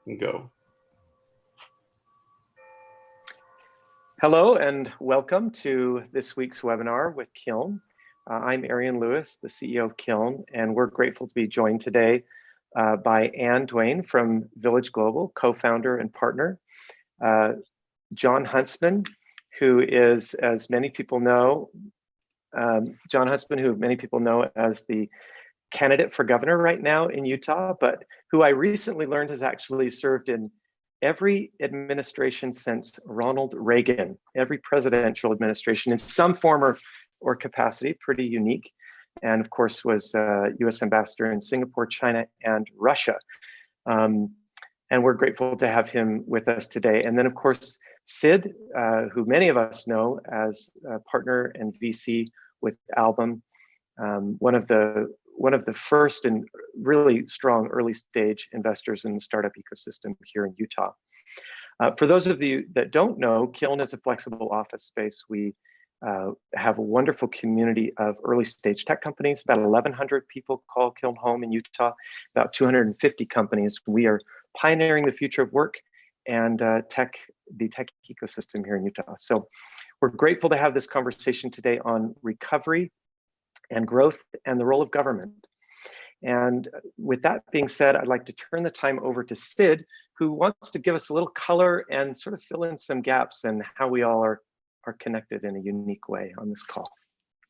and go. Hello and welcome to this week's webinar with Kiln. I'm Arian Lewis, the CEO of Kiln, and we're grateful to be joined today by Anne Duane from Village Global, co-founder and partner. John Huntsman, who is, as many people know, as the candidate for governor right now in Utah, but who I recently learned has actually served in every administration since Ronald Reagan, every presidential administration in some form or capacity, pretty unique. And of course was US Ambassador in Singapore, China, and Russia. And we're grateful to have him with us today. And then of course, Sid, who many of us know as a partner and VC with Album, one of the first and really strong early stage investors in the startup ecosystem here in Utah. For those of you that don't know, Kiln is a flexible office space. We have a wonderful community of early stage tech companies. About 1,100 people call Kiln home in Utah, about 250 companies. We are pioneering the future of work and the tech ecosystem here in Utah. So we're grateful to have this conversation today on recovery and growth and the role of government. And with that being said, I'd like to turn the time over to Sid, who wants to give us a little color and sort of fill in some gaps and how we all are connected in a unique way on this call.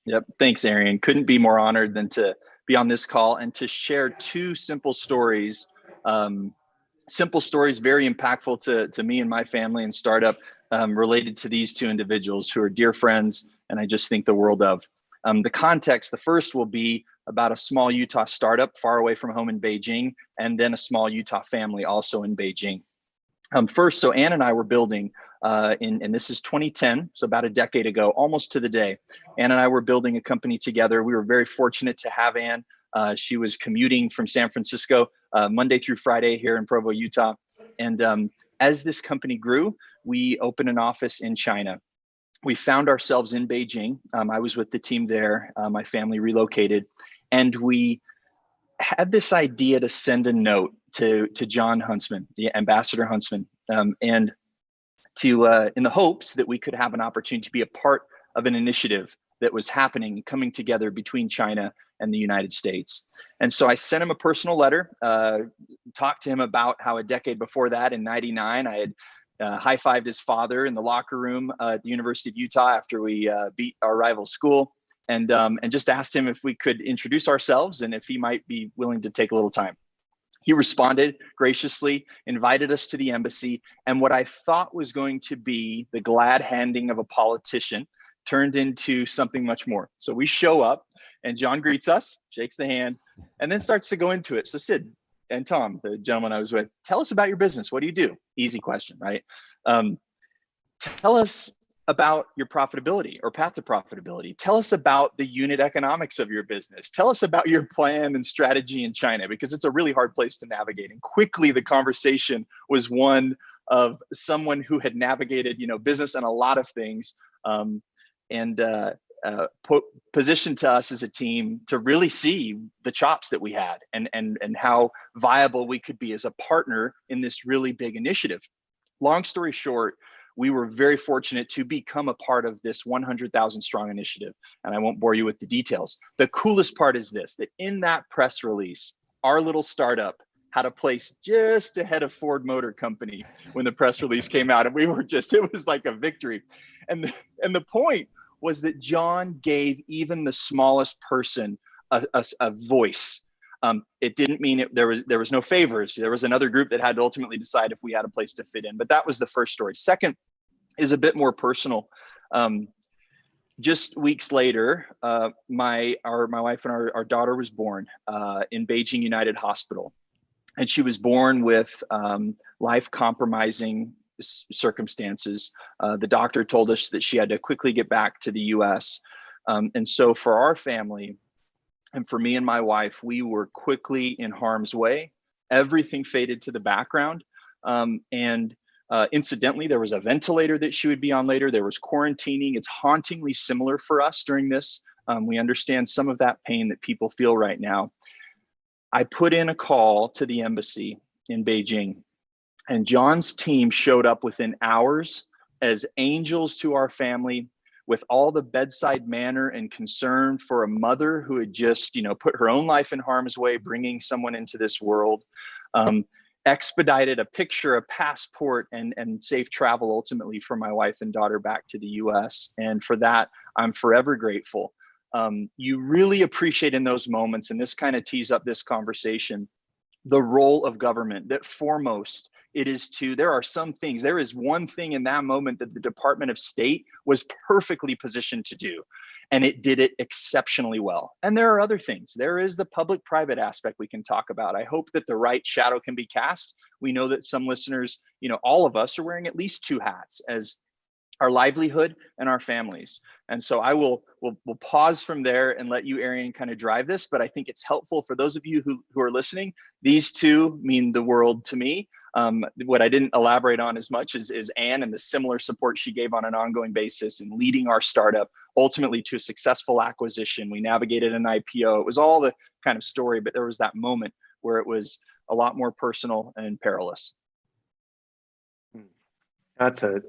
Yep, thanks, Arian. Couldn't be more honored than to be on this call and to share two simple stories. Simple stories, very impactful to me and my family and startup related to these two individuals who are dear friends and I just think the world of. The context, the first will be about a small Utah startup far away from home in Beijing, and then a small Utah family also in Beijing. First, so Anne and I were building, and this is 2010, so about a decade ago, almost to the day. Anne and I were building a company together. We were very fortunate to have Anne. She was commuting from San Francisco Monday through Friday here in Provo, Utah. And as this company grew, we opened an office in China. We found ourselves in Beijing. I was with the team there. My family relocated, and we had this idea to send a note to John Huntsman, the Ambassador Huntsman, and to in the hopes that we could have an opportunity to be a part of an initiative that was happening, coming together between China and the United States. And so I sent him a personal letter, talked to him about how a decade before that, in '99, I had high-fived his father in the locker room at the University of Utah after we beat our rival school, and just asked him if we could introduce ourselves and if he might be willing to take a little time. He responded graciously, invited us to the embassy, and what I thought was going to be the glad handing of a politician turned into something much more. So we show up, and John greets us, shakes the hand, and then starts to go into it. So Sid and Tom, the gentleman I was with, tell us about your business. What do you do? Easy question, right? Tell us about your profitability or path to profitability. Tell us about the unit economics of your business. Tell us about your plan and strategy in China, because it's a really hard place to navigate. And quickly the conversation was one of someone who had navigated, business and a lot of things, positioned to us as a team to really see the chops that we had and how viable we could be as a partner in this really big initiative. Long story short, we were very fortunate to become a part of this 100,000 strong initiative. And I won't bore you with the details. The coolest part is this, that in that press release, our little startup had a place just ahead of Ford Motor Company when the press release came out. And it was like a victory. And the point was that John gave even the smallest person a voice. It didn't mean there was no favors. There was another group that had to ultimately decide if we had a place to fit in. But that was the first story. Second is a bit more personal. Just weeks later, my wife and our daughter was born in Beijing United Hospital, and she was born with life-compromising circumstances. The doctor told us that she had to quickly get back to the U.S. And so for our family, and for me and my wife, we were quickly in harm's way. Everything faded to the background. Incidentally, there was a ventilator that she would be on later. There was quarantining. It's hauntingly similar for us during this. We understand some of that pain that people feel right now. I put in a call to the embassy in Beijing And John's team showed up within hours as angels to our family, with all the bedside manner and concern for a mother who had just, put her own life in harm's way, bringing someone into this world. Expedited a picture, a passport, and safe travel ultimately for my wife and daughter back to the US. And for that, I'm forever grateful. You really appreciate in those moments, and this kind of tees up this conversation, the role of government, that foremost it is there is one thing in that moment that the Department of State was perfectly positioned to do, and it did it exceptionally well. And there are other things. There is the public-private aspect we can talk about. I hope that the right shadow can be cast. We know that some listeners, all of us are wearing at least two hats, as our livelihood and our families. And so we'll pause from there and let you, Arian, kind of drive this. But I think it's helpful for those of you who are listening. These two mean the world to me. What I didn't elaborate on as much is Anne and the similar support she gave on an ongoing basis in leading our startup ultimately to a successful acquisition. We navigated an IPO. It was all the kind of story, but there was that moment where it was a lot more personal and perilous. That's a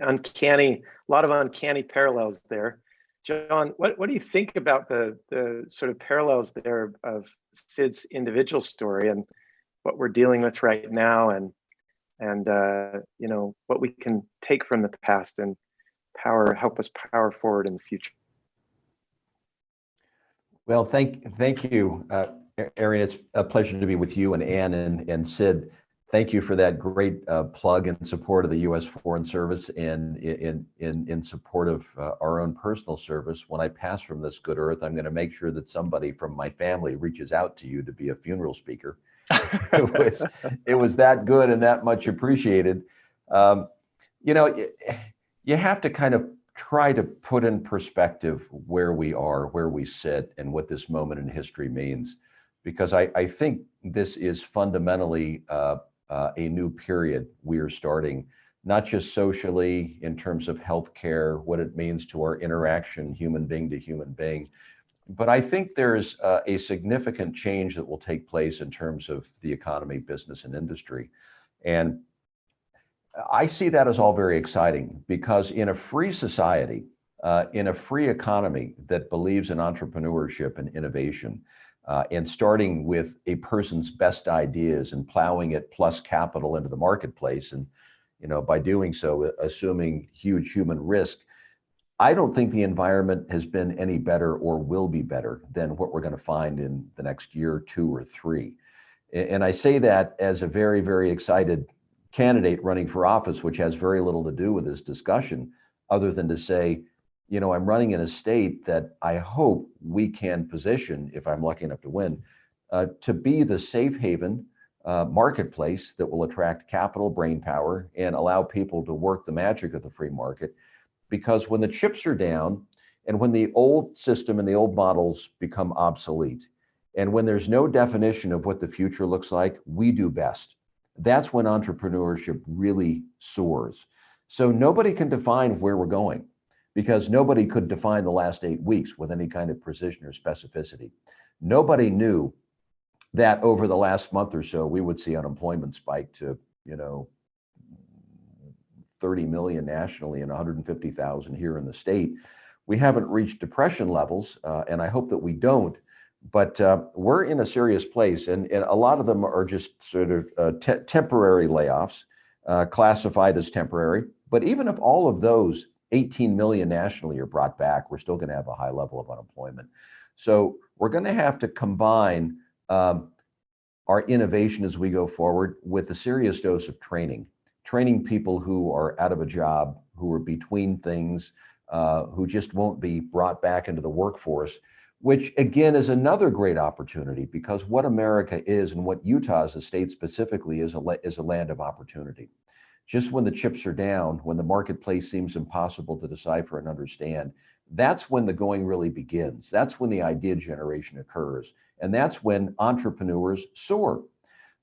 lot of uncanny parallels there. John, what do you think about the sort of parallels there of Sid's individual story and what we're dealing with right now, and what we can take from the past and help us power forward in the future? Well, thank you, Arian. It's a pleasure to be with you and Anne and Sid. Thank you for that great plug in support of the U.S. Foreign Service and in support of our own personal service. When I pass from this good earth, I'm going to make sure that somebody from my family reaches out to you to be a funeral speaker. It was that good and that much appreciated. You have to kind of try to put in perspective where we are, where we sit, and what this moment in history means, because I think this is fundamentally a new period we are starting, not just socially in terms of healthcare, what it means to our interaction, human being to human being, but I think there's a significant change that will take place in terms of the economy, business, and industry. And I see that as all very exciting, because in a free society, in a free economy that believes in entrepreneurship and innovation, and starting with a person's best ideas and plowing it plus capital into the marketplace, and by doing so, assuming huge human risk, I don't think the environment has been any better or will be better than what we're going to find in the next year, 2 or 3. And I say that as a very, very excited candidate running for office, which has very little to do with this discussion, other than to say, I'm running in a state that I hope we can position, if I'm lucky enough to win, to be the safe haven marketplace that will attract capital, brain power, and allow people to work the magic of the free market. Because when the chips are down, and when the old system and the old models become obsolete, and when there's no definition of what the future looks like, we do best. That's when entrepreneurship really soars. So nobody can define where we're going, because nobody could define the last 8 weeks with any kind of precision or specificity. Nobody knew that over the last month or so, we would see unemployment spike to, 30 million nationally and 150,000 here in the state. We haven't reached depression levels, and I hope that we don't, but we're in a serious place, and a lot of them are just sort of temporary layoffs, classified as temporary. But even if all of those 18 million nationally are brought back, we're still going to have a high level of unemployment. So we're going to have to combine our innovation as we go forward with a serious dose of training people who are out of a job, who are between things, who just won't be brought back into the workforce, which again is another great opportunity, because what America is, and what Utah as a state specifically is a land of opportunity. Just when the chips are down, when the marketplace seems impossible to decipher and understand, that's when the going really begins. That's when the idea generation occurs. And that's when entrepreneurs soar.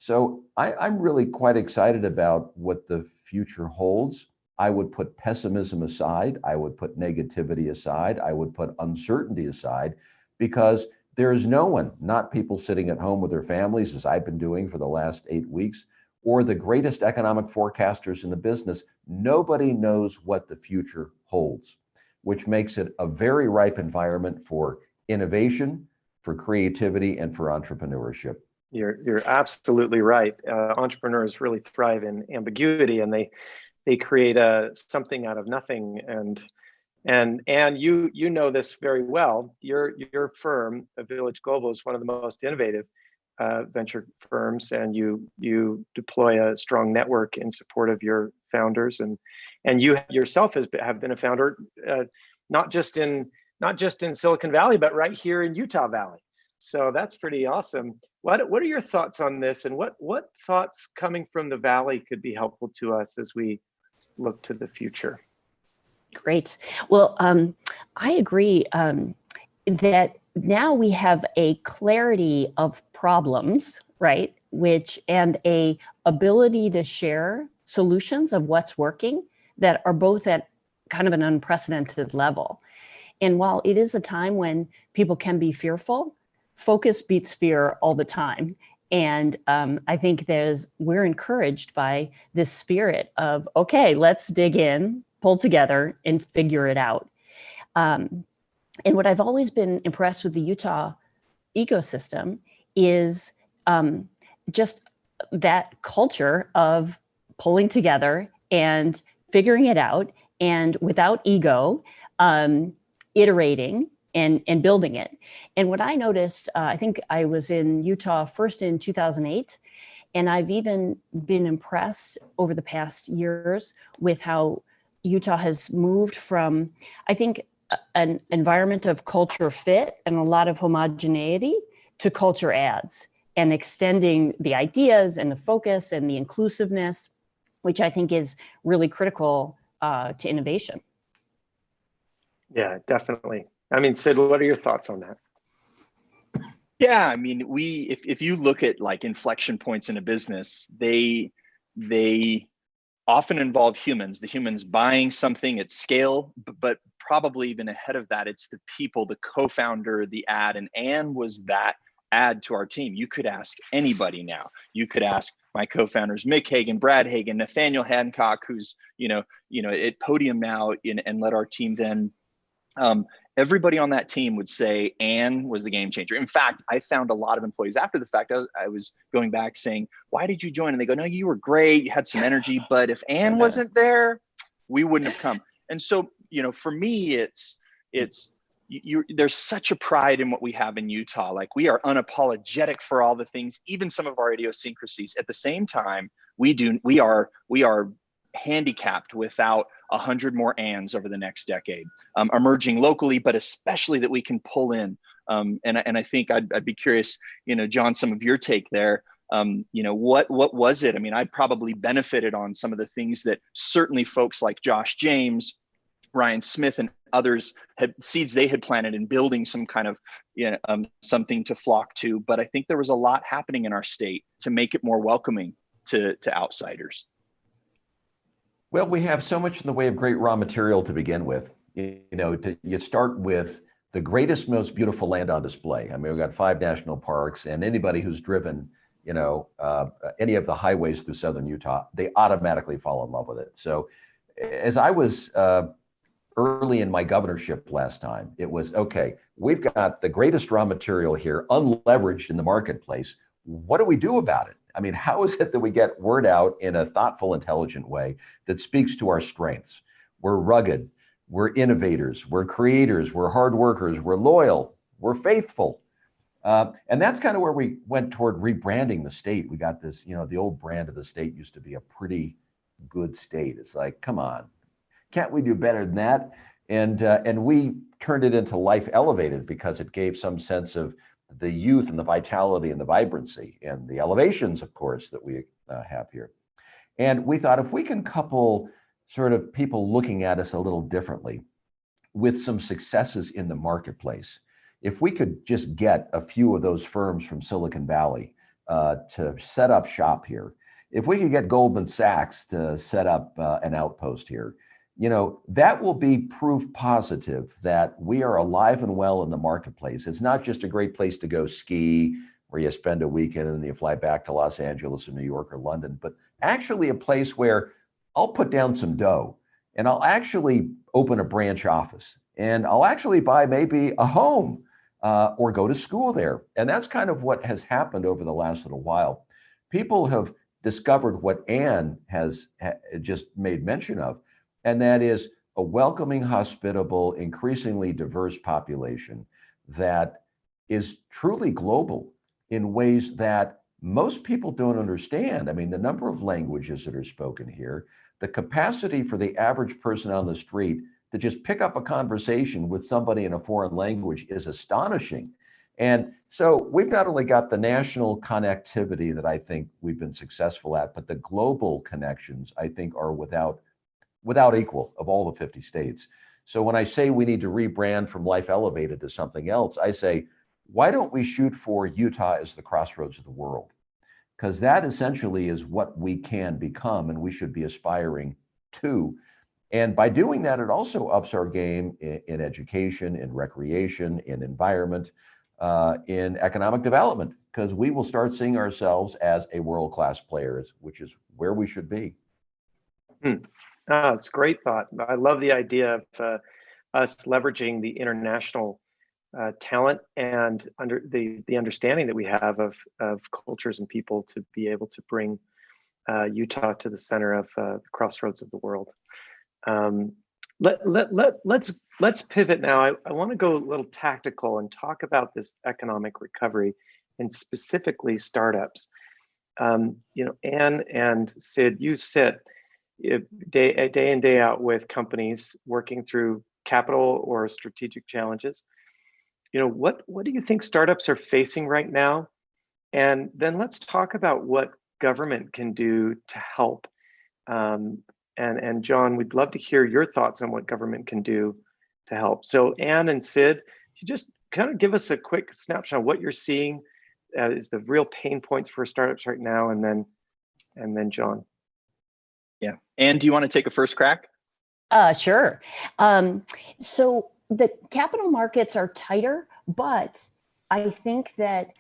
So I'm really quite excited about what the future holds. I would put pessimism aside. I would put negativity aside. I would put uncertainty aside, because there is no one, not people sitting at home with their families, as I've been doing for the last 8 weeks, or the greatest economic forecasters in the business, nobody knows what the future holds, which makes it a very ripe environment for innovation, for creativity, and for entrepreneurship. You're absolutely right. Entrepreneurs really thrive in ambiguity, and they create something out of nothing. And you know this very well. Your firm, Village Global, is one of the most innovative venture firms, and you deploy a strong network in support of your founders, and you yourself have been a founder, not just in Silicon Valley, but right here in Utah Valley. So that's pretty awesome. What are your thoughts on this, and what thoughts coming from the Valley could be helpful to us as we look to the future? Great. Well, I agree that now we have a clarity of problems, right? And a ability to share solutions of what's working that are both at kind of an unprecedented level. And while it is a time when people can be fearful, focus beats fear all the time. And I think we're encouraged by this spirit of, okay, let's dig in, pull together, and figure it out. And what I've always been impressed with the Utah ecosystem is just that culture of pulling together and figuring it out, and without ego, iterating and building it. And what I noticed, I think I was in Utah first in 2008, and I've even been impressed over the past years with how Utah has moved from, I think, an environment of culture fit and a lot of homogeneity to culture adds, and extending the ideas and the focus and the inclusiveness, which I think is really critical to innovation. Yeah, definitely. I mean, Sid, what are your thoughts on that? Yeah, I mean, if you look at like inflection points in a business, they often involve humans, the humans buying something at scale, but probably even ahead of that, it's the people, the co-founder, the ad, and Anne was that add to our team. You could ask anybody now. You could ask my co-founders, Mick Hagan, Brad Hagan, Nathaniel Hancock, who's at Podium now, and let our team then. Everybody on that team would say Anne was the game changer. In fact, I found a lot of employees after the fact. I was going back saying, "Why did you join?" And they go, "No, you were great. You had some energy, but if Anne wasn't there, we wouldn't have come." And so, for me, there's such a pride in what we have in Utah. Like, we are unapologetic for all the things, even some of our idiosyncrasies. At the same time, we are handicapped without 100 more Anns over the next decade, emerging locally, but especially that we can pull in. And I think I'd be curious, John, some of your take there. What was it? I mean, I probably benefited on some of the things that certainly folks like Josh James, Ryan Smith, and others seeds they had planted in building some kind of something to flock to. But I think there was a lot happening in our state to make it more welcoming to outsiders. Well, we have so much in the way of great raw material to begin with. You start with the greatest, most beautiful land on display. I mean, we've got 5 national parks, and anybody who's driven, any of the highways through southern Utah, they automatically fall in love with it. So as I was early in my governorship last time, it was, okay, we've got the greatest raw material here, unleveraged in the marketplace. What do we do about it? I mean, how is it that we get word out in a thoughtful, intelligent way that speaks to our strengths? We're rugged, we're innovators, we're creators, we're hard workers, we're loyal, we're faithful. And that's kind of where we went toward rebranding the state. We got this, the old brand of the state used to be a pretty good state. It's like, come on, can't we do better than that? And we turned it into Life Elevated because it gave some sense of the youth and the vitality and the vibrancy and the elevations, of course, that we have here. And we thought, if we can couple sort of people looking at us a little differently with some successes in the marketplace, if we could just get a few of those firms from Silicon Valley to set up shop here, if we could get Goldman Sachs to set up an outpost here, that will be proof positive that we are alive and well in the marketplace. It's not just a great place to go ski, where you spend a weekend and then you fly back to Los Angeles or New York or London, but actually a place where I'll put down some dough and I'll actually open a branch office and I'll actually buy maybe a home or go to school there. And that's kind of what has happened over the last little while. People have discovered what Anne has just made mention of, and that is a welcoming, hospitable, increasingly diverse population that is truly global in ways that most people don't understand. I mean, the number of languages that are spoken here, the capacity for the average person on the street to just pick up a conversation with somebody in a foreign language is astonishing. And so we've not only got the national connectivity that I think we've been successful at, but the global connections I think are without equal of all the 50 states. So when I say we need to rebrand from Life Elevated to something else, I say, why don't we shoot for Utah as the crossroads of the world? Because that essentially is what we can become and we should be aspiring to. And by doing that, it also ups our game in education, in recreation, in environment, in economic development, because we will start seeing ourselves as a world-class player, which is where we should be. It's a great thought. I love the idea of us leveraging the international talent and the understanding that we have of cultures and people to be able to bring Utah to the center of the crossroads of the world. Let's pivot now. I want to go a little tactical and talk about this economic recovery and specifically startups. Anne and Sid, you sit day in, day out with companies working through capital or strategic challenges. What do you think startups are facing right now? And then let's talk about what government can do to help. And John, we'd love to hear your thoughts on what government can do to help. So Anne and Sid, you just kind of give us a quick snapshot of what you're seeing is the real pain points for startups right now, and then John. Yeah. Anne, do you want to take a first crack? Sure. So the capital markets are tighter, but I think that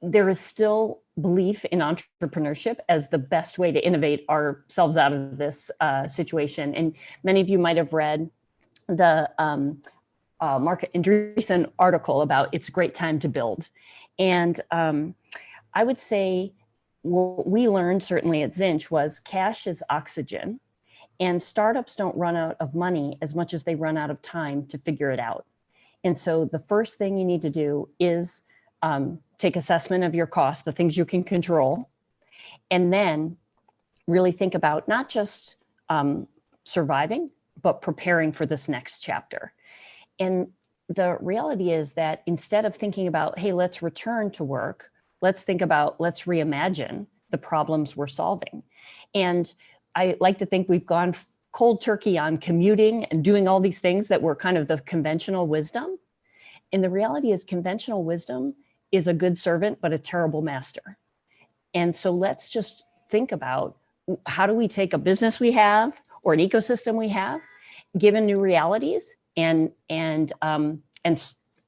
there is still belief in entrepreneurship as the best way to innovate ourselves out of this situation. And many of you might have read the Mark Andreessen article about It's a Great Time to Build. And I would say what we learned certainly at Zinch was cash is oxygen, and startups don't run out of money as much as they run out of time to figure it out. And so the first thing you need to do is take assessment of your costs, the things you can control, and then really think about not just surviving, but preparing for this next chapter. And the reality is that instead of thinking about, hey, let's return to work, let's think about, let's reimagine the problems we're solving. And I like to think we've gone cold turkey on commuting and doing all these things that were kind of the conventional wisdom. And the reality is conventional wisdom is a good servant, but a terrible master. And so let's just think about how do we take a business we have or an ecosystem we have, given new realities, and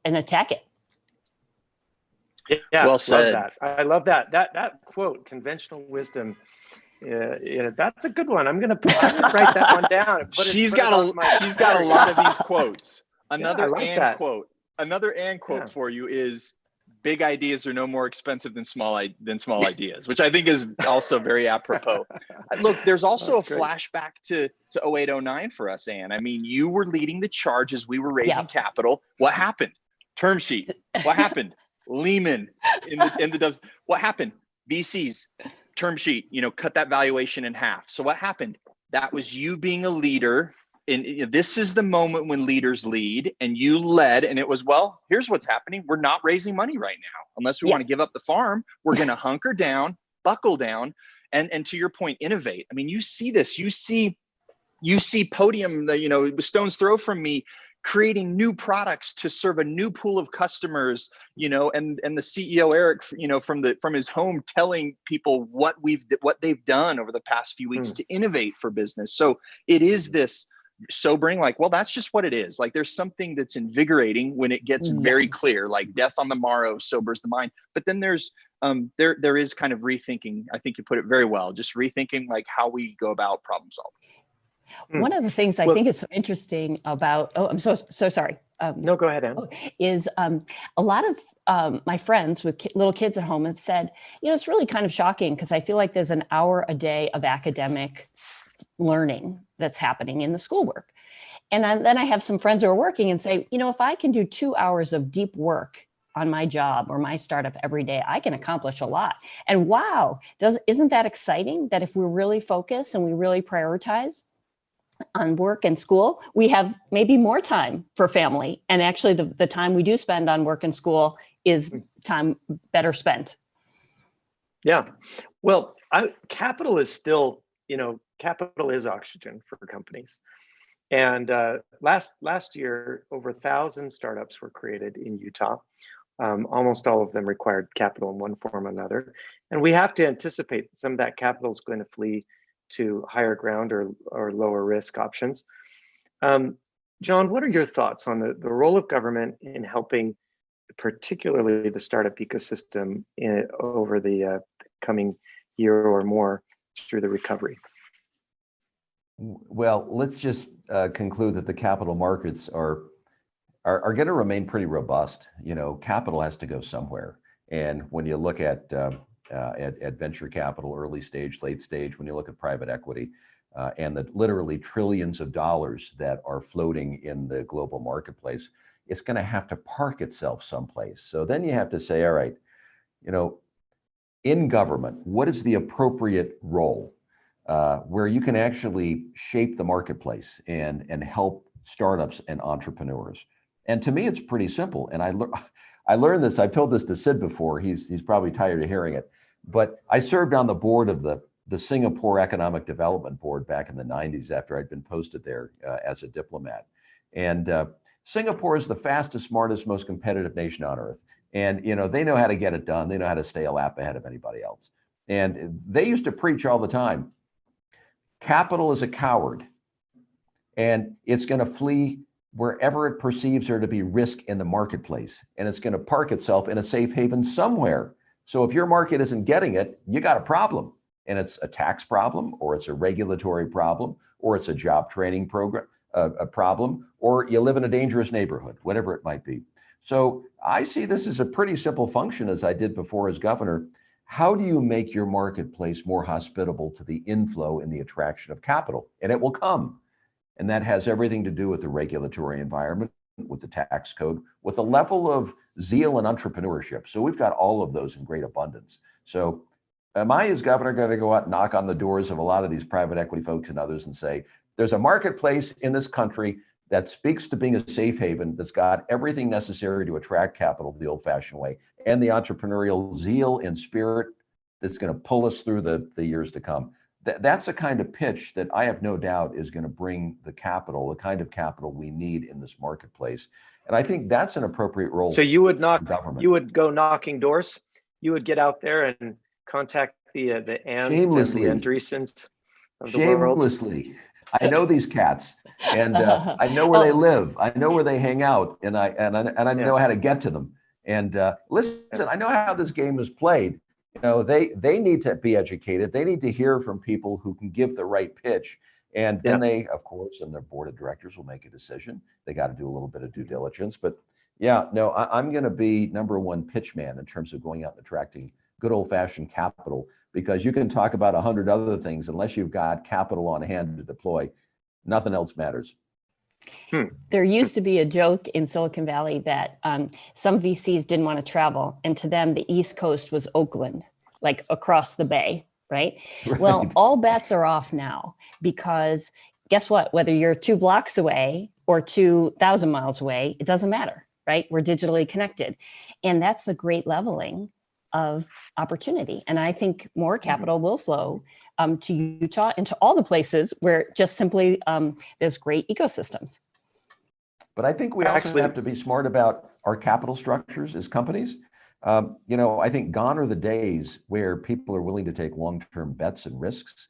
attack it. Yeah, well said. Love that. I love that. That quote, conventional wisdom. That's a good one. I'm gonna write that one down. She's got a lot of these quotes. Another Anne quote for you is, big ideas are no more expensive than small ideas, which I think is also very apropos. Look, there's also flashback to 0809 for us, Anne. I mean, you were leading the charge as we were raising capital. What happened? Term sheet. What happened? Lehman in the dubs. What happened? VCs, term sheet, cut that valuation in half. So what happened? That was you being a leader. And this is the moment when leaders lead, and you led, and it was, well, here's what's happening. We're not raising money right now. Unless we want to give up the farm, we're going to hunker down, buckle down, and to your point, innovate. I mean, you see this, you see Podium, stone's throw from me, creating new products to serve a new pool of customers, and the CEO Eric, from his home, telling people what they've done over the past few weeks to innovate for business. So it is this sobering, like, well, that's just what it is. Like, there's something that's invigorating when it gets very clear, like death on the morrow sobers the mind. But then there's there is kind of rethinking. I think you put it very well, just rethinking like how we go about problem solving. One of the things I think is so interesting about, I'm so sorry. No, go ahead, Anne. Is a lot of my friends with little kids at home have said, it's really kind of shocking because I feel like there's an hour a day of academic learning that's happening in the schoolwork. And then I have some friends who are working and say, if I can do 2 hours of deep work on my job or my startup every day, I can accomplish a lot. And wow, isn't that exciting that if we really focus and we really prioritize on work and school, we have maybe more time for family. And actually the time we do spend on work and school is time better spent. Yeah. Well, capital is still, capital is oxygen for companies. And last year, over 1,000 startups were created in Utah. Almost all of them required capital in one form or another. And we have to anticipate that some of that capital is going to flee to higher ground or lower risk options. John, what are your thoughts on the role of government in helping, particularly the startup ecosystem over the coming year or more through the recovery? Well, let's just conclude that the capital markets are going to remain pretty robust. Capital has to go somewhere. And when you look at venture capital, early stage, late stage, when you look at private equity, and the literally trillions of dollars that are floating in the global marketplace, it's going to have to park itself someplace. So then you have to say, all right, in government, what is the appropriate role where you can actually shape the marketplace and help startups and entrepreneurs? And to me, it's pretty simple. And I learned this, I've told this to Sid before, he's probably tired of hearing it, but I served on the board of the Singapore Economic Development Board back in the 90s after I'd been posted there as a diplomat. And Singapore is the fastest, smartest, most competitive nation on earth. And they know how to get it done. They know how to stay a lap ahead of anybody else. And they used to preach all the time, capital is a coward, and it's going to flee wherever it perceives there to be risk in the marketplace, and it's going to park itself in a safe haven somewhere. So if your market isn't getting it, you got a problem, and it's a tax problem, or it's a regulatory problem, or it's a job training program a problem, or you live in a dangerous neighborhood, whatever it might be. So I see this as a pretty simple function, as I did before as governor. How do you make your marketplace more hospitable to the inflow and the attraction of capital? And it will come. And that has everything to do with the regulatory environment, with the tax code, with a level of zeal and entrepreneurship. So we've got all of those in great abundance. So am I, as governor, going to go out and knock on the doors of a lot of these private equity folks and others and say, there's a marketplace in this country that speaks to being a safe haven, that's got everything necessary to attract capital the old-fashioned way, and the entrepreneurial zeal and spirit that's going to pull us through the years to come? That's the kind of pitch that I have no doubt is going to bring the capital, the kind of capital we need in this marketplace. And I think that's an appropriate role. So you would government. You would go knocking doors. You would get out there and contact the Anns and the Andreesens of the world. Shamelessly. I know these cats, and I know where they live. I know where they hang out, and I know how to get to them. And listen, I know how this game is played. They need to be educated. They need to hear from people who can give the right pitch. And then they, of course, and their board of directors will make a decision. They got to do a little bit of due diligence. But yeah, no, I'm going to be #1 pitch man in terms of going out and attracting good old-fashioned capital, because you can talk about 100 other things. Unless you've got capital on hand to deploy, nothing else matters. There used to be a joke in Silicon Valley that some VCs didn't want to travel, and to them, the East Coast was Oakland, like across the bay, right? Well, all bets are off now, because guess what? Whether you're 2 blocks away or 2,000 miles away, it doesn't matter, right? We're digitally connected. And that's the great leveling of opportunity. And I think more capital will flow to Utah and to all the places where just simply there's great ecosystems. But I think we actually have to be smart about our capital structures as companies. I think gone are the days where people are willing to take long-term bets and risks.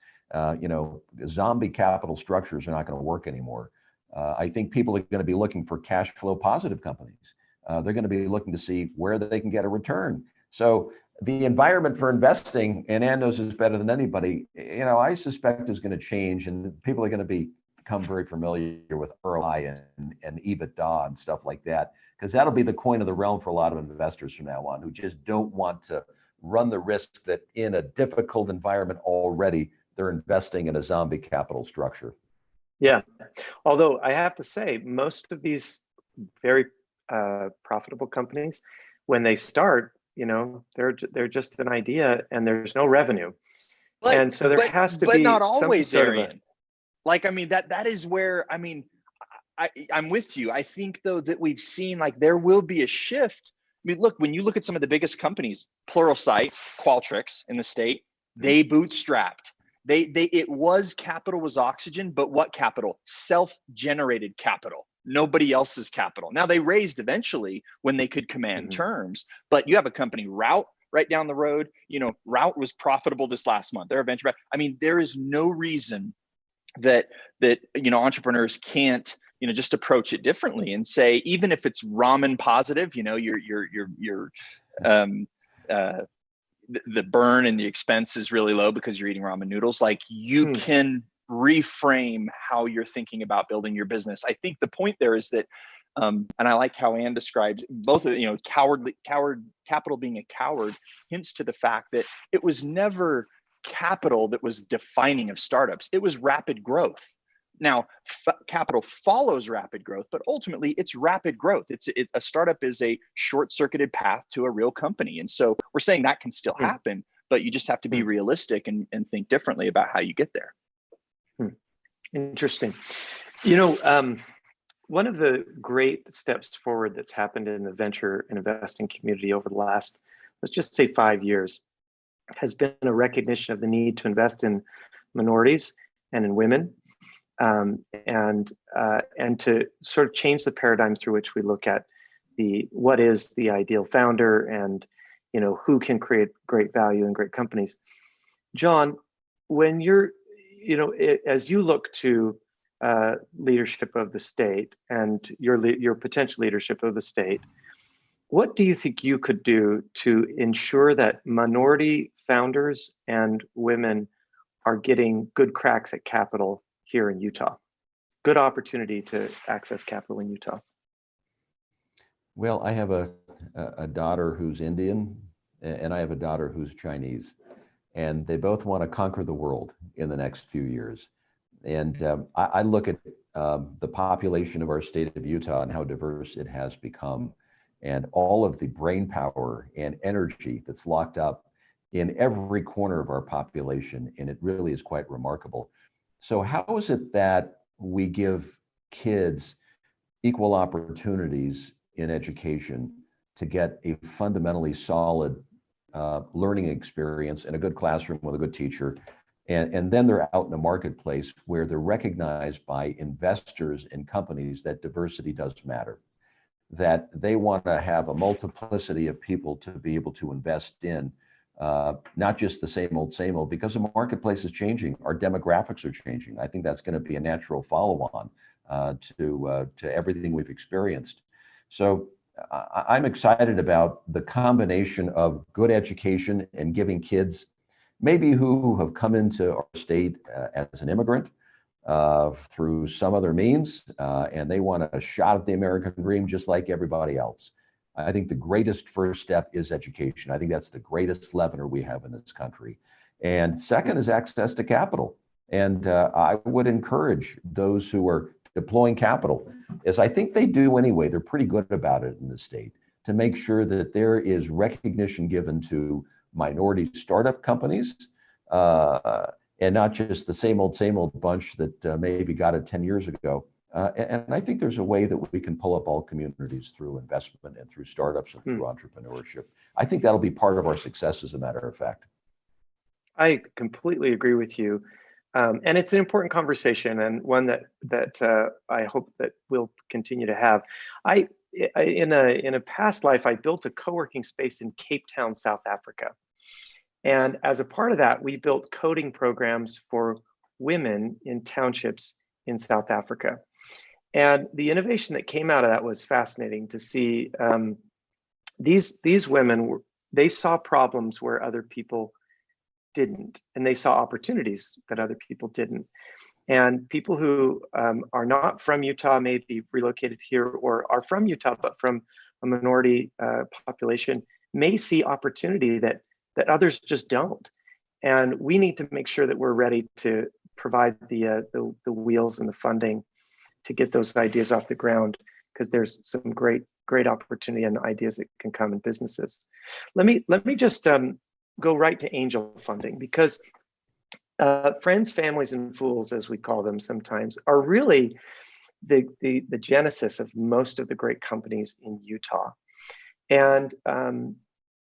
zombie capital structures are not going to work anymore. I think people are going to be looking for cash flow positive companies. They're going to be looking to see where they can get a return. So the environment for investing, and Ann knows this better than anybody, I suspect is going to change, and people are going to become very familiar with ROI and EBITDA and stuff like that, because that'll be the coin of the realm for a lot of investors from now on, who just don't want to run the risk that in a difficult environment already, they're investing in a zombie capital structure. Yeah, although I have to say, most of these very profitable companies, when they start, they're just an idea and there's no revenue. And so there has to be, but not always, sort of Arian. Like, I mean, that is where, I mean, I'm with you. I think though that we've seen, like, there will be a shift. I mean, look, when you look at some of the biggest companies, Pluralsight, Qualtrics in the state, they bootstrapped. It was capital was oxygen, but what capital? Self-generated capital, nobody else's capital. Now they raised eventually when they could command terms, but you have a company, Route, right down the road. Route was profitable this last month. They're a venture back. I mean, there is no reason that entrepreneurs can't just approach it differently and say, even if it's ramen positive, the burn and the expense is really low because you're eating ramen noodles. Like, you can reframe how you're thinking about building your business. I think the point there is that, and I like how Ann described both of, capital being a coward hints to the fact that it was never capital that was defining of startups. It was rapid growth. Now, capital follows rapid growth, but ultimately it's rapid growth. A startup is a short-circuited path to a real company. And so we're saying that can still happen, but you just have to be realistic and think differently about how you get there. Interesting. One of the great steps forward that's happened in the venture and investing community over the last, let's just say 5 years, has been a recognition of the need to invest in minorities and in women. And to sort of change the paradigm through which we look at what is the ideal founder and who can create great value in great companies. John, when you're as you look to leadership of the state and your potential leadership of the state, what do you think you could do to ensure that minority founders and women are getting good cracks at capital here in Utah? Good opportunity to access capital in Utah. Well, I have a daughter who's Indian, and I have a daughter who's Chinese, and they both want to conquer the world in the next few years. And I look at the population of our state of Utah and how diverse it has become, and all of the brain power and energy that's locked up in every corner of our population, and it really is quite remarkable. So how is it that we give kids equal opportunities in education to get a fundamentally solid learning experience in a good classroom with a good teacher, and then they're out in the marketplace where they're recognized by investors and companies that diversity does matter, that they want to have a multiplicity of people to be able to invest in, not just the same old, because the marketplace is changing. Our demographics are changing. I think that's going to be a natural follow-on to everything we've experienced. So I'm excited about the combination of good education and giving kids, maybe who have come into our state as an immigrant through some other means, and they want a shot at the American dream just like everybody else. I think the greatest first step is education. I think that's the greatest leveler we have in this country. And second is access to capital. And I would encourage those who are deploying capital, as I think they do anyway, they're pretty good about it in the state, to make sure that there is recognition given to minority startup companies, and not just the same old bunch that maybe got it 10 years ago. And I think there's a way that we can pull up all communities through investment and through startups and through entrepreneurship. I think that'll be part of our success, as a matter of fact. I completely agree with you. And it's an important conversation, and one that I hope that we'll continue to have. In a past life, I built a co-working space in Cape Town, South Africa. And as a part of that, we built coding programs for women in townships in South Africa. And the innovation that came out of that was fascinating to see. These women, they saw problems where other people didn't, and they saw opportunities that other people didn't. And people who are not from Utah, may be relocated here, or are from Utah but from a minority population, may see opportunity that others just don't. And we need to make sure that we're ready to provide the wheels and the funding to get those ideas off the ground, because there's some great opportunity and ideas that can come in businesses. Let me just go right to angel funding, because friends, families, and fools, as we call them sometimes, are really the genesis of most of the great companies in Utah. And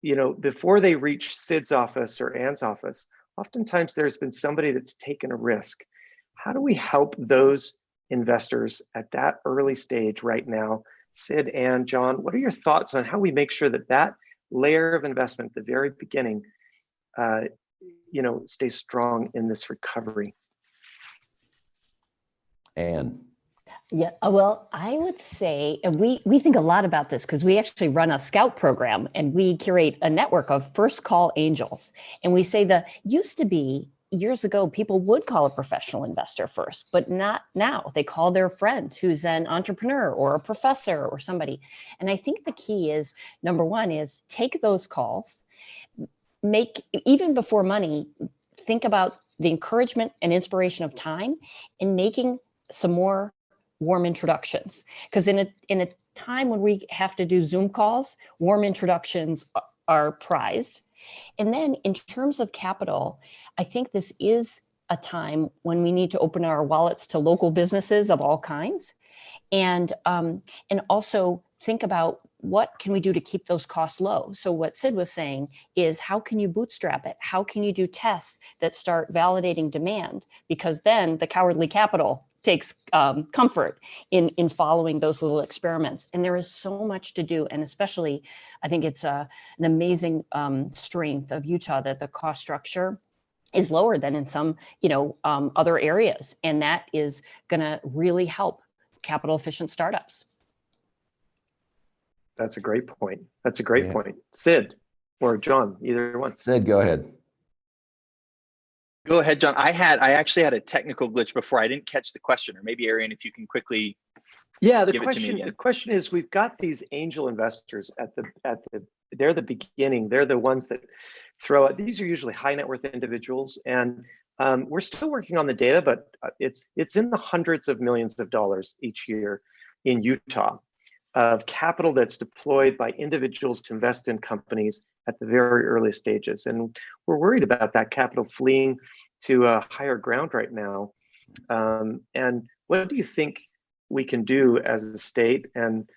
you know, before they reach Sid's office or Ann's office, oftentimes there's been somebody that's taken a risk. How do we help those investors at that early stage right now? Sid, Ann, John, what are your thoughts on how we make sure that that layer of investment at the very beginning you know, stays strong in this recovery? Ann. Yeah, well, I would say, and we think a lot about this because we actually run a scout program and we curate a network of first call angels. And we say that used to be years ago, people would call a professional investor first, but not now. They call their friend who's an entrepreneur or a professor or somebody. And I think the key is, number one is take those calls, make, even before money, think about the encouragement and inspiration of time in making some more warm introductions. Because in a time when we have to do Zoom calls, warm introductions are prized. And then in terms of capital, I think this is a time when we need to open our wallets to local businesses of all kinds. And also think about what can we do to keep those costs low. So what Sid was saying is, how can you bootstrap it? How can you do tests that start validating demand? Because then the cowardly capital takes comfort in following those little experiments. And there is so much to do. And especially, I think it's an amazing strength of Utah that the cost structure is lower than in some, other areas. And that is gonna really help capital efficient startups. That's a great point. That's a great point. Sid or John, either one. Sid, go ahead. Go ahead, John. I actually had a technical glitch before. I didn't catch the question, or maybe Arian, if you can quickly the give question, it to me again. The question is, we've got these angel investors they're the beginning. They're the ones that throw it. These are usually high net worth individuals, and we're still working on the data, but it's in the hundreds of millions of dollars each year in Utah of capital that's deployed by individuals to invest in companies at the very early stages. And we're worried about that capital fleeing to higher ground right now. And what do you think we can do as a state? And,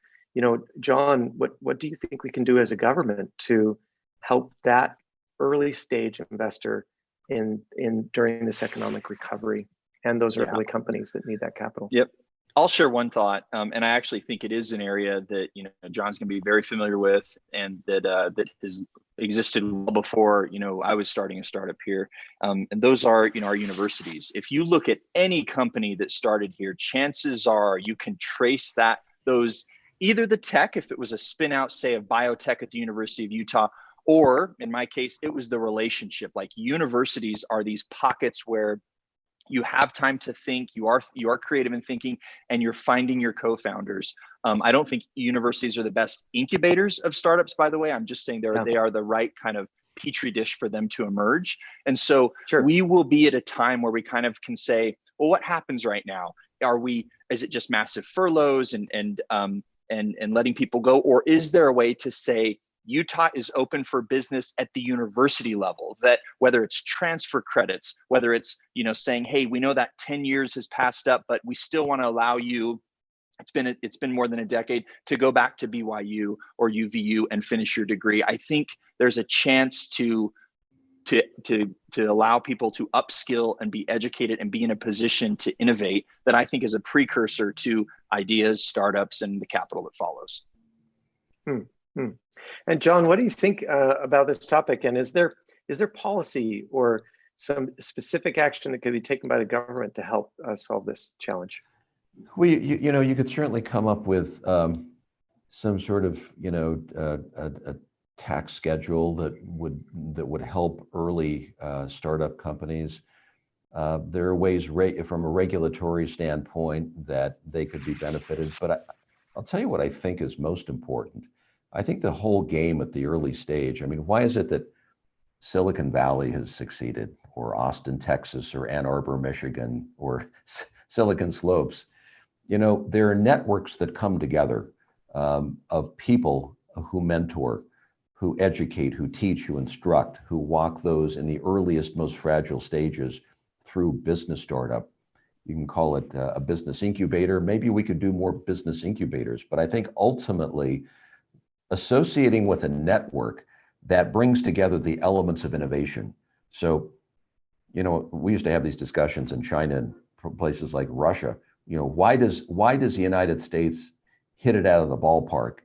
John, what do you think we can do as a government to help that early stage investor during this economic recovery and those early companies that need that capital? Yep. I'll share one thought, and I actually think it is an area that John's going to be very familiar with, and that has existed well before I was starting a startup here. And those are our universities. If you look at any company that started here, chances are you can trace those either the tech, if it was a spin out, say, of biotech at the University of Utah, or in my case, it was the relationship. Like, universities are these pockets where you have time to think, you are creative in thinking, and you're finding your co-founders. I don't think universities are the best incubators of startups, by the way. I'm just saying they are the right kind of petri dish for them to emerge. And so we will be at a time where we kind of can say, well, what happens right now? Is it just massive furloughs and letting people go? Or is there a way to say, Utah is open for business at the university level, that whether it's transfer credits, whether it's, saying, hey, we know that 10 years has passed up, but we still want to allow you, it's been more than a decade, to go back to BYU or UVU and finish your degree. I think there's a chance to allow people to upskill and be educated and be in a position to innovate, that I think is a precursor to ideas, startups, and the capital that follows. And John, what do you think about this topic? And is there is there policy or some specific action that could be taken by the government to help solve this challenge? Well, you know, you could certainly come up with some sort of, you know, a tax schedule that would help early startup companies. There are ways from a regulatory standpoint that they could be benefited, but I'll tell you what I think is most important. I think the whole game at the early stage, I mean, why is it that Silicon Valley has succeeded, or Austin, Texas, or Ann Arbor, Michigan, or Silicon Slopes? You know, there are networks that come together of people who mentor, who educate, who teach, who instruct, who walk those in the earliest, most fragile stages through business startup. You can call it a business incubator. Maybe we could do more business incubators, but I think ultimately associating with a network that brings together the elements of innovation. So, you know, we used to have these discussions in China and places like Russia. You know, why does the United States hit it out of the ballpark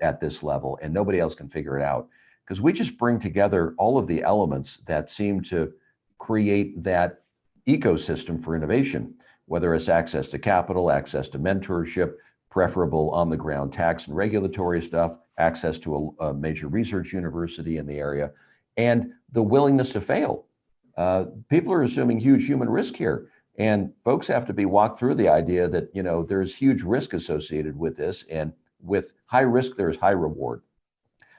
at this level and nobody else can figure it out? Because we just bring together all of the elements that seem to create that ecosystem for innovation, whether it's access to capital, access to mentorship, preferable on the ground tax and regulatory stuff, access to a major research university in the area, and the willingness to fail. People are assuming huge human risk here. And folks have to be walked through the idea that, you know, there's huge risk associated with this, and with high risk, there's high reward.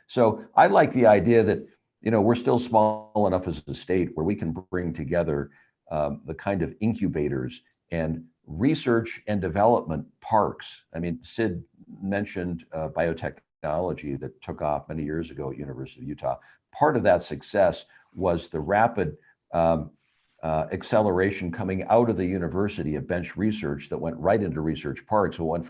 So I like the idea that, you know, we're still small enough as a state where we can bring together the kind of incubators and research and development parks. I mean, Sid mentioned biotechnology that took off many years ago at University of Utah. Part of that success was the rapid acceleration coming out of the university of bench research that went right into research parks. It went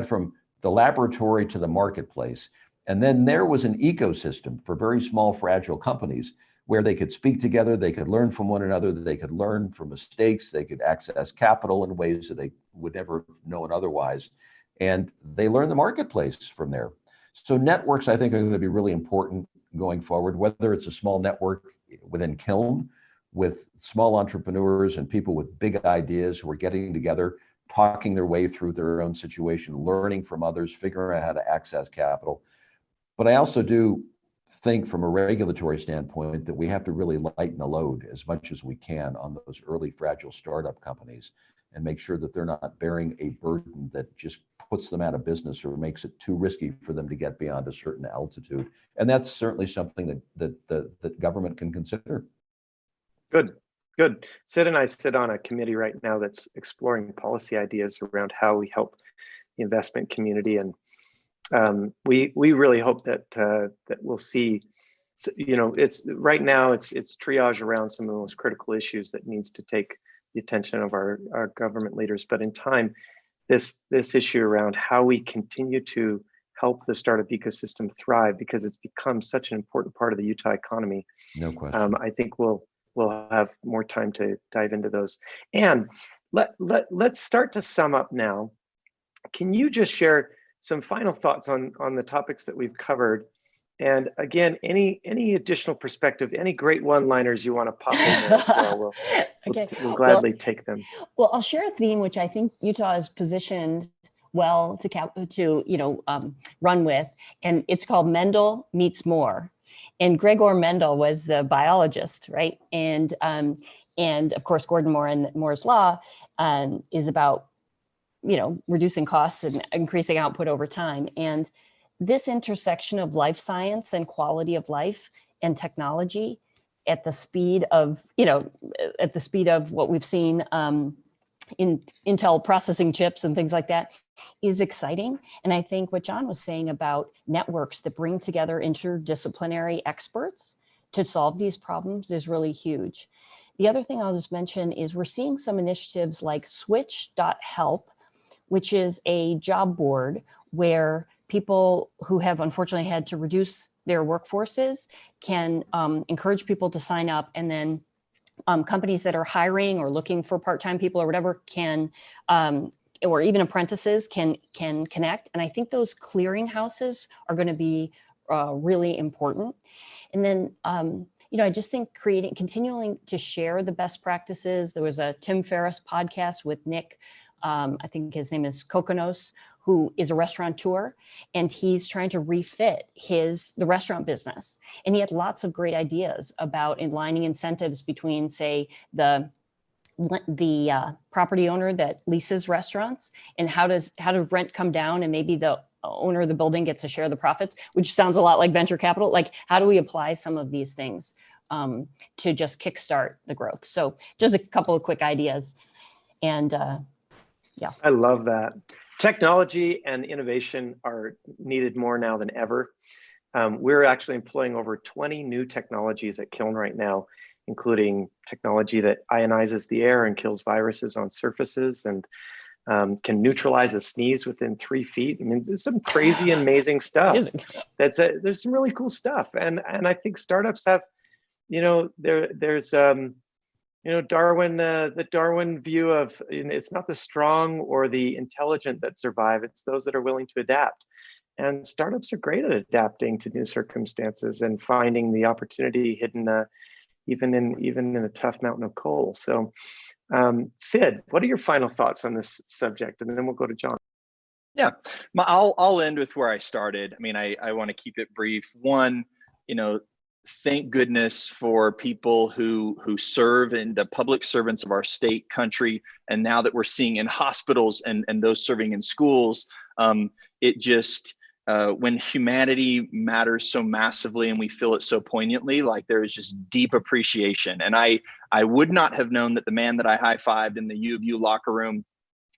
from the laboratory to the marketplace. And then there was an ecosystem for very small, fragile companies where they could speak together, they could learn from one another, they could learn from mistakes, they could access capital in ways that they would never have known otherwise. And they learn the marketplace from there. So networks, I think, are going to be really important going forward, whether it's a small network within Kiln, with small entrepreneurs and people with big ideas who are getting together, talking their way through their own situation, learning from others, figuring out how to access capital. But I also do think from a regulatory standpoint that we have to really lighten the load as much as we can on those early fragile startup companies and make sure that they're not bearing a burden that just puts them out of business or makes it too risky for them to get beyond a certain altitude. And that's certainly something that government can consider. Good. Sid and I sit on a committee right now that's exploring policy ideas around how we help the investment community, and we really hope that we'll see. You know, it's right now it's triage around some of the most critical issues that needs to take the attention of our government leaders. But in time, this issue around how we continue to help the startup ecosystem thrive, because it's become such an important part of the Utah economy. No question. I think we'll have more time to dive into those. And let's start to sum up now. Can you just share some final thoughts on the topics that we've covered? And again, any additional perspective, any great one-liners you want to pop in there as well, we'll gladly take them. Well, I'll share a theme which I think Utah is positioned well to run with, and it's called Mendel Meets More. And Gregor Mendel was the biologist, right? And of course, Gordon Moore and Moore's Law is about, reducing costs and increasing output over time. And this intersection of life science and quality of life and technology at the speed of what we've seen in Intel processing chips and things like that is exciting. And I think what John was saying about networks that bring together interdisciplinary experts to solve these problems is really huge. The other thing I'll just mention is we're seeing some initiatives like switch.help, which is a job board where people who have unfortunately had to reduce their workforces can encourage people to sign up, and then companies that are hiring or looking for part-time people or whatever can, or even apprentices can connect. And I think those clearinghouses are going to be really important. And then I just think continuing to share the best practices. There was a Tim Ferriss podcast with Nick, I think his name is Kokonos, who is a restaurateur, and he's trying to refit the restaurant business. And he had lots of great ideas about aligning incentives between, say, the property owner that leases restaurants, and how does rent come down, and maybe the owner of the building gets to share the profits, which sounds a lot like venture capital. Like, how do we apply some of these things to just kickstart the growth? So just a couple of quick ideas. And yeah. I love that. Technology and innovation are needed more now than ever. We're actually employing over 20 new technologies at Kiln right now, including technology that ionizes the air and kills viruses on surfaces, and can neutralize a sneeze within 3 feet. I mean, there's some crazy, amazing stuff. There's some really cool stuff, and I think startups have, there's Darwin, the Darwin view of, it's not the strong or the intelligent that survive; it's those that are willing to adapt. And startups are great at adapting to new circumstances and finding the opportunity hidden, even in a tough mountain of coal. So. Sid, what are your final thoughts on this subject? And then we'll go to John. Yeah, I'll end with where I started. I mean, I want to keep it brief. One, thank goodness for people who serve in the public servants of our state, country, and now that we're seeing in hospitals and those serving in schools, it just, when humanity matters so massively and we feel it so poignantly, like there is just deep appreciation. And I would not have known that the man that I high-fived in the U of U locker room,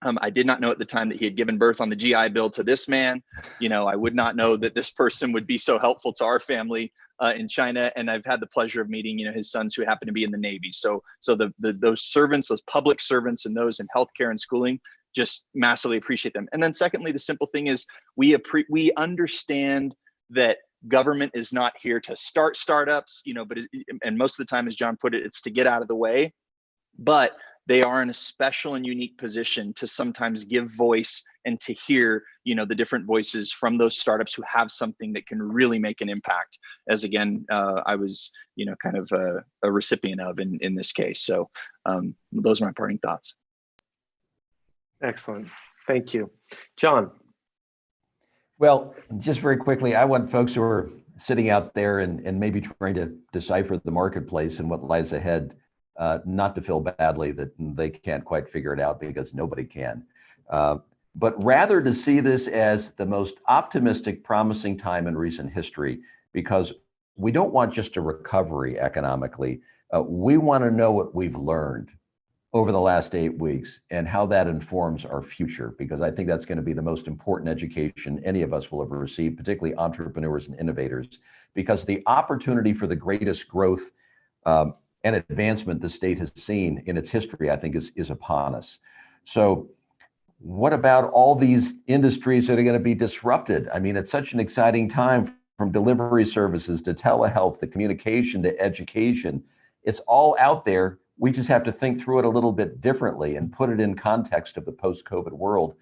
I did not know at the time that he had given birth on the GI Bill to this man. I would not know that this person would be so helpful to our family in China. And I've had the pleasure of meeting, his sons who happen to be in the Navy. So those servants, those public servants, and those in healthcare and schooling, just massively appreciate them. And then secondly, the simple thing is we understand that government is not here to start startups, and most of the time, as John put it, it's to get out of the way, but they are in a special and unique position to sometimes give voice and to hear, the different voices from those startups who have something that can really make an impact, as again, I was, kind of a recipient of in this case. So those are my parting thoughts. Excellent. Thank you. John. Well, just very quickly, I want folks who are sitting out there and maybe trying to decipher the marketplace and what lies ahead, not to feel badly that they can't quite figure it out, because nobody can, but rather to see this as the most optimistic, promising time in recent history, because we don't want just a recovery economically. We want to know what we've learned over the last 8 weeks and how that informs our future, because I think that's going to be the most important education any of us will ever receive, particularly entrepreneurs and innovators, because the opportunity for the greatest growth and advancement the state has seen in its history, I think, is upon us. So what about all these industries that are going to be disrupted? I mean, it's such an exciting time, from delivery services to telehealth to communication to education. It's all out there. We just have to think through it a little bit differently and put it in context of the post-COVID world.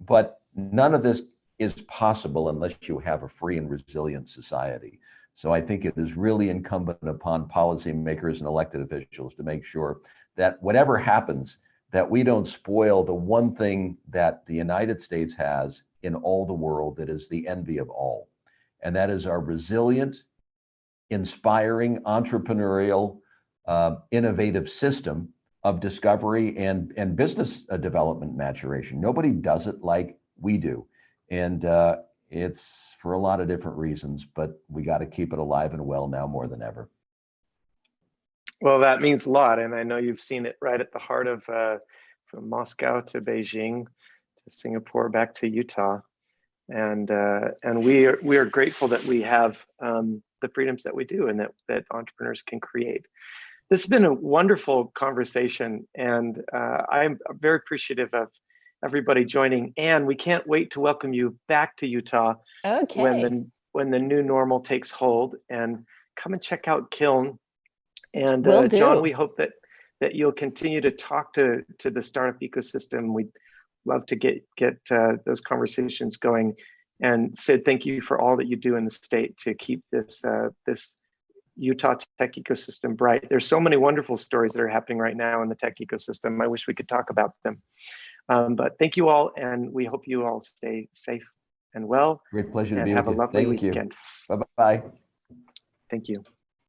But none of this is possible unless you have a free and resilient society. So I think it is really incumbent upon policymakers and elected officials to make sure that whatever happens, that we don't spoil the one thing that the United States has in all the world that is the envy of all. And that is our resilient, inspiring, entrepreneurial, innovative system of discovery and business development maturation. Nobody does it like we do. And it's for a lot of different reasons, but we got to keep it alive and well now more than ever. Well, that means a lot. And I know you've seen it right at the heart of from Moscow to Beijing to Singapore back to Utah. And we are grateful that we have the freedoms that we do and that entrepreneurs can create. This has been a wonderful conversation, and I'm very appreciative of everybody joining. And we can't wait to welcome you back to Utah when the new normal takes hold, and come and check out Kiln. And John, we hope that you'll continue to talk to the startup ecosystem. We'd love to get those conversations going. And Sid, thank you for all that you do in the state to keep this Utah tech ecosystem bright. There's so many wonderful stories that are happening right now in the tech ecosystem. I wish we could talk about them. But thank you all, and we hope you all stay safe and well. Great pleasure to and be have with a you. lovely Thank you. weekend. Bye-bye. Thank you.